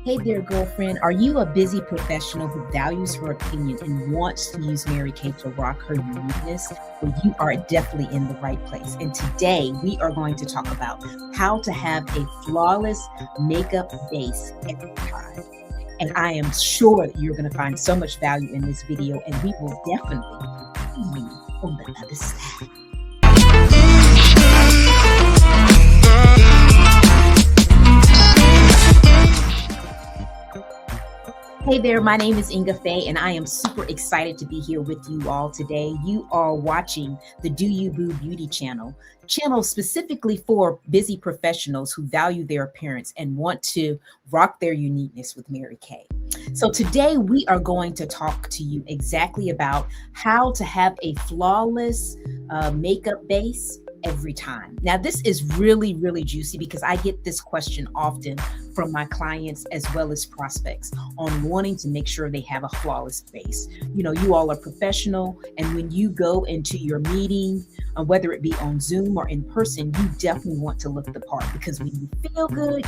Hey there, girlfriend. Are you a busy professional who values her opinion and wants to use Mary Kay to rock her uniqueness? Well, you are definitely in the right place. And today we are going to talk about how to have a flawless makeup base every time. And I am sure that you're going to find so much value in this video, and we will definitely see you on the other side. Hey there, my name is Ingafay, and I am super excited to be here with you all today. You are watching the Do You Boo Beauty channel specifically for busy professionals who value their appearance and want to rock their uniqueness with Mary Kay. So today we are going to talk to you exactly about how to have a flawless makeup base every time. Now, this is really, really juicy because I get this question often from my clients as well as prospects on wanting to make sure they have a flawless base. You know, you all are professional, and when you go into your meeting, whether it be on Zoom or in person, you definitely want to look the part, because when you feel good,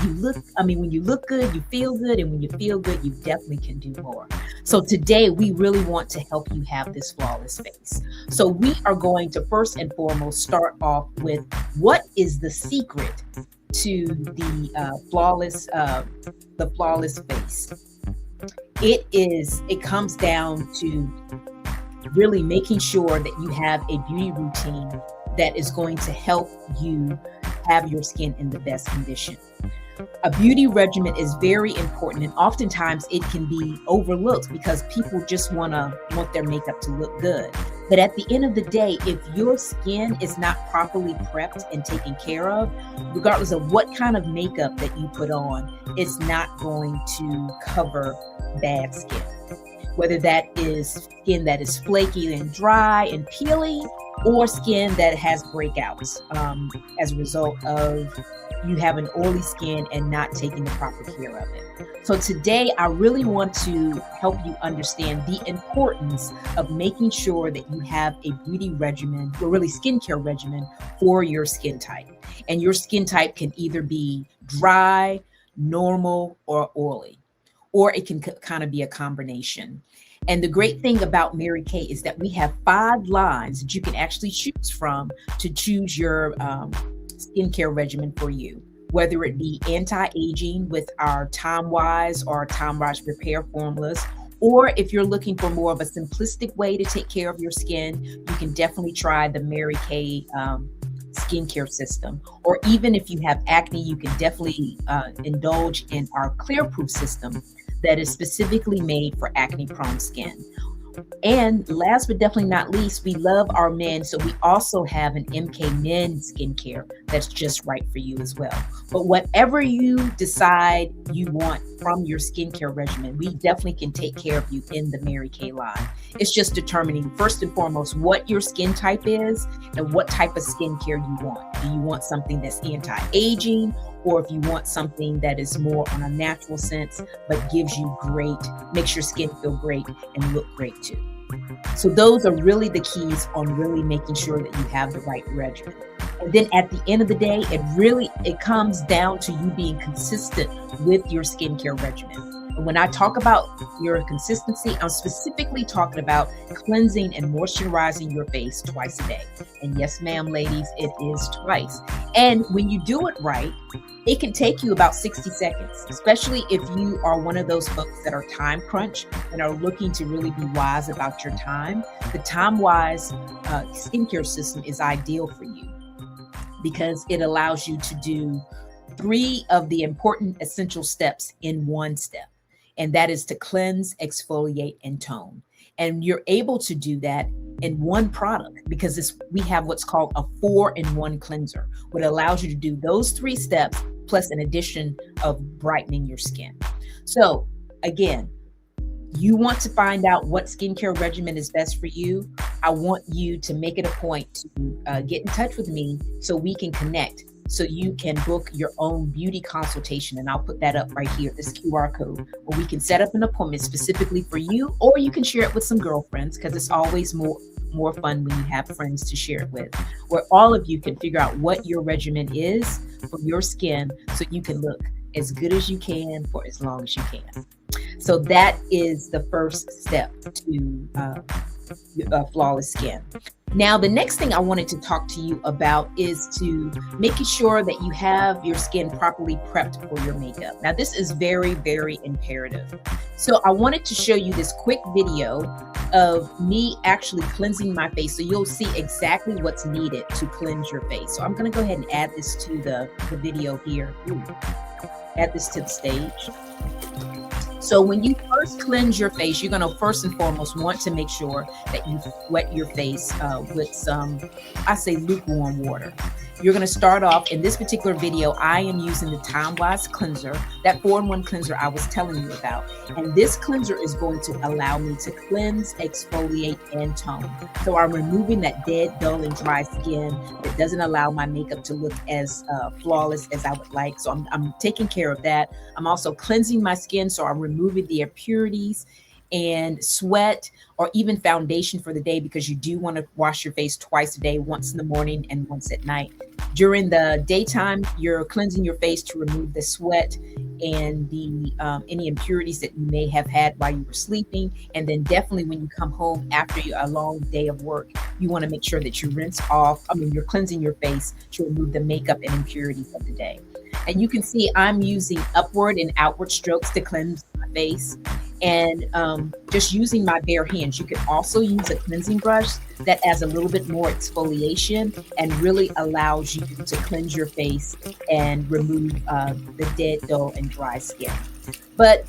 when you look good, you feel good, and when you feel good, you definitely can do more. So today we really want to help you have this flawless face. So we are going to first and foremost start off with what is the secret to the flawless face. It comes down to really making sure that you have a beauty routine that is going to help you have your skin in the best condition. A beauty regimen is very important, and oftentimes it can be overlooked because people just want their makeup to look good. But at the end of the day, if your skin is not properly prepped and taken care of, regardless of what kind of makeup that you put on, it's not going to cover bad skin. Whether that is skin that is flaky and dry and peely, or skin that has breakouts as a result of you have an oily skin and not taking the proper care of it. So today, I really want to help you understand the importance of making sure that you have a beauty regimen, or really skincare regimen, for your skin type. And your skin type can either be dry, normal, or oily, or it can kind of be a combination. And the great thing about Mary Kay is that we have 5 lines that you can actually choose from to choose your skincare regimen for you, whether it be anti-aging with our Time-Wise or Time-Wise Repair formulas, or if you're looking for more of a simplistic way to take care of your skin, you can definitely try the Mary Kay skincare system. Or even if you have acne, you can definitely indulge in our Clear Proof system that is specifically made for acne-prone skin. And last but definitely not least, we love our men, so we also have an MK Men skincare that's just right for you as well. But whatever you decide you want from your skincare regimen, we definitely can take care of you in the Mary Kay line. It's just determining first and foremost what your skin type is and what type of skincare you want. Do you want something that's anti-aging, or if you want something that is more on a natural sense, but makes your skin feel great and look great too. So those are really the keys on really making sure that you have the right regimen. And then at the end of the day, it comes down to you being consistent with your skincare regimen. And when I talk about your consistency, I'm specifically talking about cleansing and moisturizing your face twice a day. And yes, ma'am, ladies, it is twice. And when you do it right, it can take you about 60 seconds, especially if you are one of those folks that are time crunch and are looking to really be wise about your time. The Time-Wise skincare system is ideal for you because it allows you to do 3 of the important essential steps in one step. And that is to cleanse, exfoliate, and tone. And you're able to do that in one product because we have what's called a 4-in-1 cleanser, what allows you to do those 3 steps plus an addition of brightening your skin. So again, you want to find out what skincare regimen is best for you. I want you to make it a point to get in touch with me so we can connect, so you can book your own beauty consultation. And I'll put that up right here, this QR code, where we can set up an appointment specifically for you, or you can share it with some girlfriends, because it's always more fun when you have friends to share it with, where all of you can figure out what your regimen is for your skin so you can look as good as you can for as long as you can. So that is the first step to flawless skin. Now, the next thing I wanted to talk to you about is to making sure that you have your skin properly prepped for your makeup. Now, this is very, very imperative. So I wanted to show you this quick video of me actually cleansing my face, so you'll see exactly what's needed to cleanse your face. So I'm going to go ahead and add this to the video here. Add this to the stage. So when you first cleanse your face, you're going to first and foremost want to make sure that you wet your face with some, I say, lukewarm water. You're going to start off in this particular video. I am using the Time Wise cleanser, that 4-in-1 cleanser I was telling you about. And this cleanser is going to allow me to cleanse, exfoliate, and tone. So I'm removing that dead, dull, and dry skin that doesn't allow my makeup to look as flawless as I would like. So I'm taking care of that. I'm also cleansing my skin. So I'm removing the impurities and sweat or even foundation for the day, because you do want to wash your face twice a day, once in the morning and once at night. During the daytime, you're cleansing your face to remove the sweat and the any impurities that you may have had while you were sleeping. And then definitely when you come home after a long day of work, you want to make sure that you rinse off, you're cleansing your face to remove the makeup and impurities of the day. And you can see I'm using upward and outward strokes to cleanse my face, and just using my bare hands. You can also use a cleansing brush that adds a little bit more exfoliation and really allows you to cleanse your face and remove the dead, dull, and dry skin. But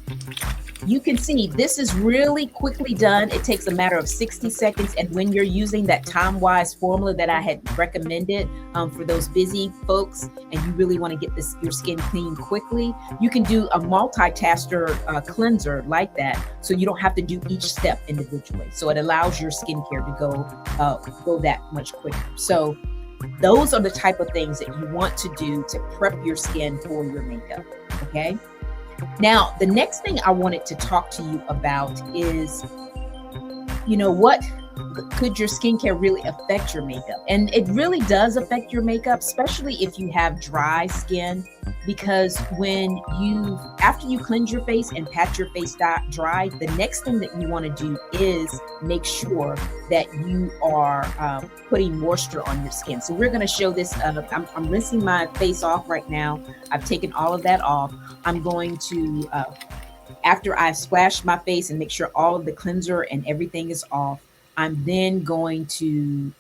you can see this is really quickly done. It takes a matter of 60 seconds. And when you're using that Time Wise formula that I had recommended for those busy folks, and you really want to get your skin clean quickly, you can do a multitasker cleanser like that. So you don't have to do each step individually. So it allows your skincare to go that much quicker. So those are the type of things that you want to do to prep your skin for your makeup. Okay. Now, the next thing I wanted to talk to you about is, what could your skincare really affect your makeup? And it really does affect your makeup, especially if you have dry skin, because after you cleanse your face and pat your face dry, the next thing that you want to do is make sure that you are putting moisture on your skin. So we're going to show this. I'm rinsing my face off right now. I've taken all of that off. I'm going to, after I splash my face and make sure all of the cleanser and everything is off, I'm then going to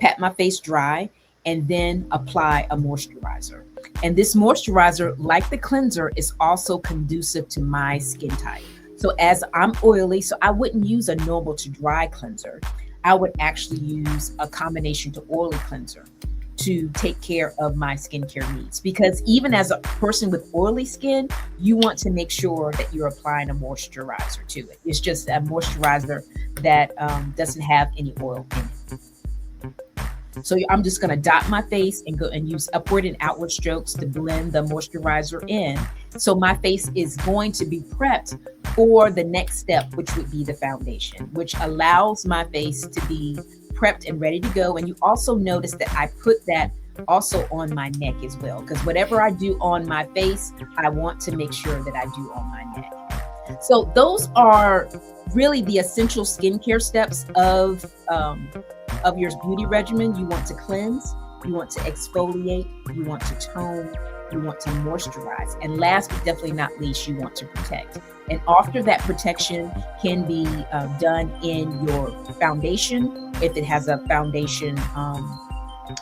pat my face dry and then apply a moisturizer. And this moisturizer, like the cleanser, is also conducive to my skin type. So as I'm oily, so I wouldn't use a normal to dry cleanser. I would actually use a combination to oily cleanser to take care of my skincare needs. Because even as a person with oily skin, you want to make sure that you're applying a moisturizer to it. It's just a moisturizer that doesn't have any oil in it. So I'm just going to dot my face and go and use upward and outward strokes to blend the moisturizer in. So my face is going to be prepped for the next step, which would be the foundation, which allows my face to be prepped and ready to go. And you also notice that I put that also on my neck as well, because whatever I do on my face, I want to make sure that I do on my neck. So those are really the essential skincare steps of your beauty regimen. You want to cleanse, you want to exfoliate, you want to tone, you want to moisturize, and last but definitely not least, you want to protect. And after that, protection can be done in your foundation. If it has a foundation,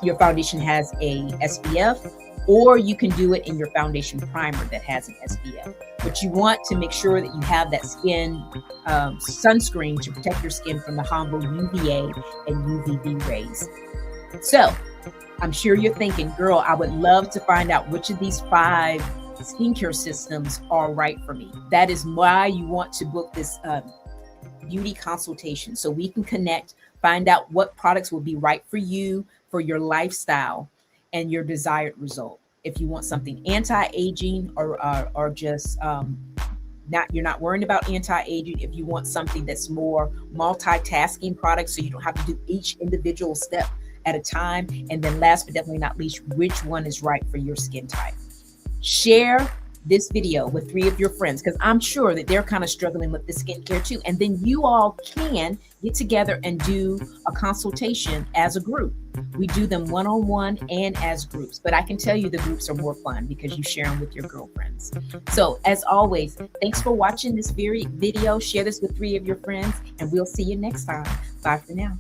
your foundation has a SPF, or you can do it in your foundation primer that has an SPF. But you want to make sure that you have that skin sunscreen to protect your skin from the harmful UVA and UVB rays. So I'm sure you're thinking, girl, I would love to find out which of these 5 skincare systems are right for me. That is why you want to book this beauty consultation, so we can connect, find out what products will be right for you, for your lifestyle and your desired result. If you want something anti-aging or just you're not worrying about anti-aging, if you want something that's more multitasking products, so you don't have to do each individual step at a time. And then last but definitely not least, which one is right for your skin type. Share this video with 3 of your friends, because I'm sure that they're kind of struggling with the skincare too. And then you all can get together and do a consultation as a group. We do them one-on-one and as groups, but I can tell you the groups are more fun because you share them with your girlfriends. So as always, thanks for watching this video. Share this with 3 of your friends, and we'll see you next time. Bye for now.